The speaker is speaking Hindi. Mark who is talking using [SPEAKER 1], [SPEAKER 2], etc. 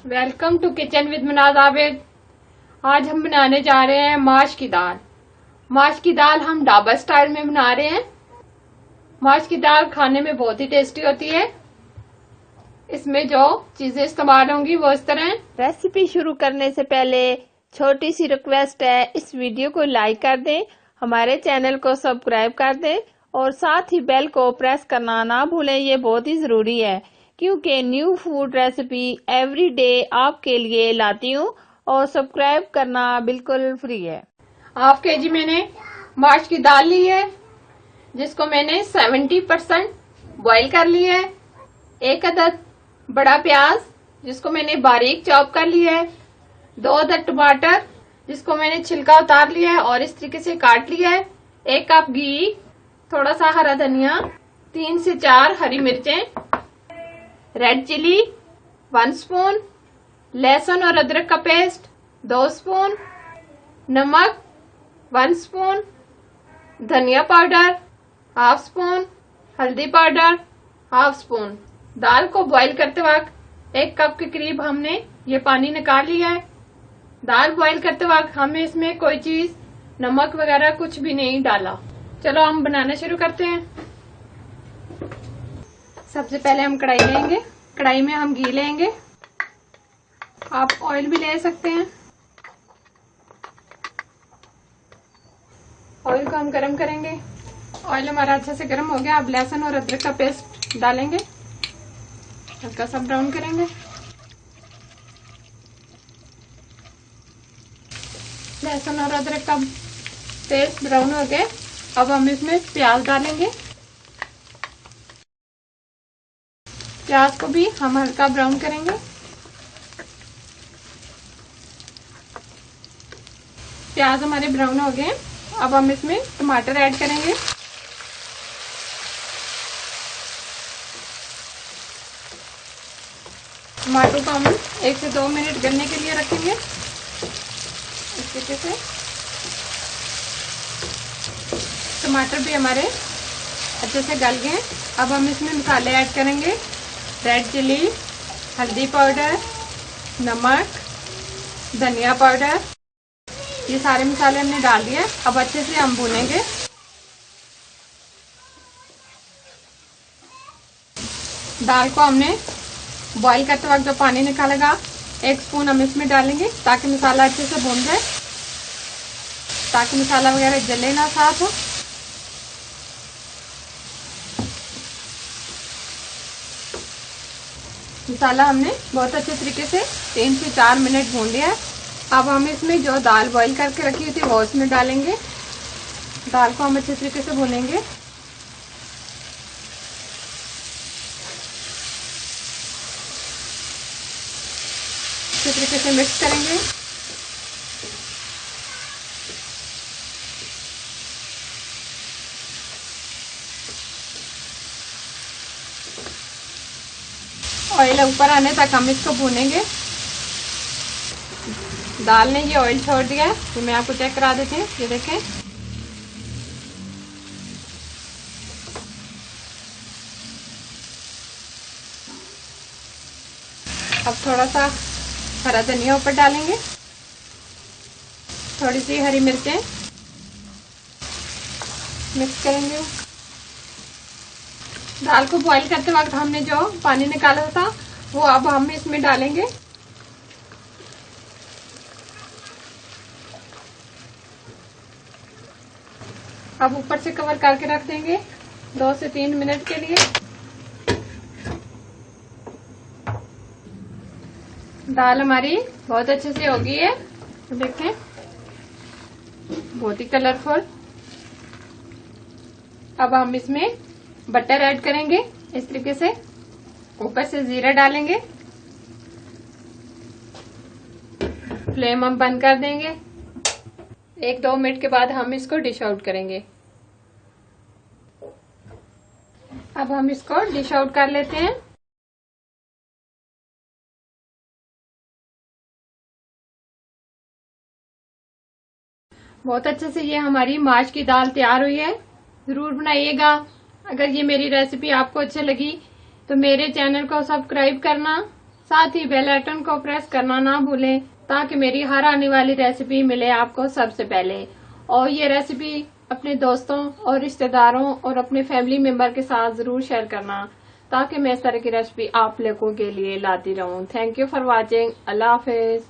[SPEAKER 1] Welcome to kitchen with Munaz Abid. आज हम बनाने जा रहे हैं माश की दाल। माश की दाल हम ढाबा स्टाइल में बना रहे हैं। माश की दाल खाने में बहुत ही टेस्टी होती है। इसमें जो चीजें इस्तेमाल होंगी वो इस तरह।
[SPEAKER 2] रेसिपी शुरू करने से पहले छोटी सी रिक्वेस्ट है, इस वीडियो को लाइक कर दें, हमारे चैनल को सब्सक्राइब कर दें और साथ ही बेल को प्रेस करना ना भूलें। ये बहुत ही जरूरी है क्योंकि new food recipe every day आपके लिए लाती हूँ और सब्सक्राइब करना बिल्कुल फ्री है।
[SPEAKER 1] हाफ केजी मैंने माश की दाल ली है जिसको मैंने 70% बॉईल कर ली है। एक अदद बड़ा प्याज जिसको मैंने बारीक चॉप कर लिया है। 2 अदद टमाटर जिसको मैंने छिलका उतार लिया है और इस तरीके से काट लिया है। 1 कप घी, थोड़ा सा हरा धनिया, 3 से 4 हरी मिर्चें, रेड चिली 1 स्पून, लहसुन और अदरक का पेस्ट 2 स्पून, नमक 1 स्पून, धनिया पाउडर 1/2 स्पून, हल्दी पाउडर 1/2 स्पून। दाल को बॉईल करते वक्त 1 कप के करीब हमने ये पानी निकाल लिया है। दाल बॉईल करते वक्त हमने इसमें कोई चीज नमक वगैरह कुछ भी नहीं डाला। चलो हम बनाना शुरू करते हैं। सबसे पहले हम कढ़ाई लेंगे। कढ़ाई में हम घी लेंगे, आप ऑयल भी ले सकते हैं। ऑयल को हम गरम करेंगे। ऑयल हमारा अच्छे से गरम हो गया। अब लहसुन और अदरक का पेस्ट डालेंगे, हल्का सा ब्राउन करेंगे। लहसुन और अदरक का पेस्ट ब्राउन हो गया। अब हम इसमें प्याज डालेंगे। प्याज को भी हम हल्का ब्राउन करेंगे। प्याज हमारे ब्राउन हो गए। अब हम इसमें टमाटर ऐड करेंगे। टमाटर को हम 1 से 2 मिनट गलने के लिए रखेंगे इस तरीके से। टमाटर भी हमारे अच्छे से गल गए। अब हम इसमें मसाले ऐड करेंगे। रेड चिली, हल्दी पाउडर, नमक, धनिया पाउडर, ये सारे मसाले हमने डाल दिए। अब अच्छे से हम भूनेंगे। दाल को हमने बॉईल करते वक्त जो पानी निकालेगा 1 स्पून हम इसमें डालेंगे ताकि मसाला अच्छे से भून जाए, ताकि मसाला वगैरह जले ना साथ हो। मसाला हमने बहुत अच्छे तरीके से 3 से 4 मिनट भून लिया है। अब हम इसमें जो दाल बॉईल करके रखी हुई थी वो इसमें डालेंगे। दाल को हम अच्छे तरीके से भूनेंगे। अच्छे तरीके से मिक्स करेंगे। ऑयल ऊपर आने तक हम इसको भूनेंगे। दाल ने ये ऑयल छोड़ दिया है, तो मैं आपको चेक करा देती हूँ। ये देखें, अब थोड़ा सा हरा धनिया ऊपर डालेंगे, थोड़ी सी हरी मिर्चें, मिक्स करेंगे। दाल को बॉईल करते वक्त हमने जो पानी निकाला था वो अब हम इसमें डालेंगे। अब ऊपर से कवर करके रख देंगे 2 से 3 मिनट के लिए। दाल हमारी बहुत अच्छे से हो गई है, तो देखें बहुत ही कलरफुल। अब हम इसमें बटर ऐड करेंगे इस तरीके से। ऊपर से जीरा डालेंगे। फ्लेम हम बंद कर देंगे। 1-2 मिनट के बाद हम इसको डिश आउट करेंगे। अब हम इसको डिश आउट कर लेते हैं। बहुत अच्छे से ये हमारी माश की दाल तैयार हुई है। जरूर बनाइएगा। अगर ये मेरी रेसिपी आपको अच्छी लगी तो मेरे चैनल को सब्सक्राइब करना साथ ही बेल आइकन को प्रेस करना ना भूलें ताकि मेरी हर आने वाली रेसिपी मिले आपको सबसे पहले। और ये रेसिपी अपने दोस्तों और रिश्तेदारों और अपने फैमिली मेंबर के साथ जरूर शेयर करना ताकि मैं इस तरह की रेसिपी आप लोगों के लिए लाती रहूं। Thank you for watching. Allah Hafiz.